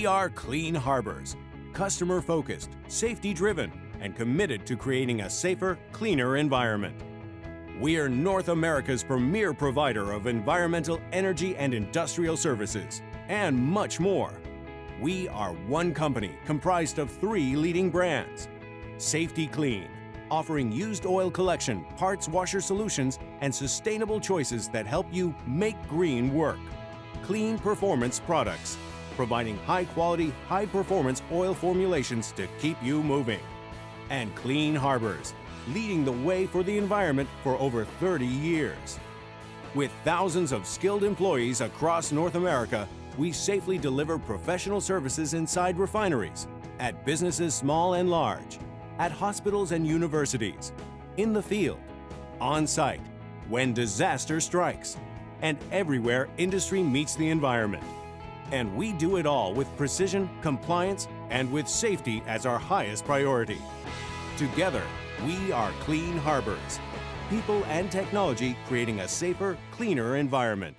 are Clean Harbors, customer-focused, safety-driven, and committed to creating a safer, cleaner environment. We are North America's premier provider of environmental, energy, and industrial services, and much more. We are one company comprised of 3 leading brands. Safety Clean, offering used oil collection, parts washer solutions, and sustainable choices that help you make green work. Clean Performance Products, providing high-quality, high-performance oil formulations to keep you moving. And Clean Harbors, leading the way for the environment for over 30 years. With thousands of skilled employees across North America, we safely deliver professional services inside refineries, at businesses small and large, at hospitals and universities, in the field, on-site, when disaster strikes, and everywhere industry meets the environment. And we do it all with precision, compliance, and with safety as our highest priority. Together, we are Clean Harbors. People and technology creating a safer, cleaner environment.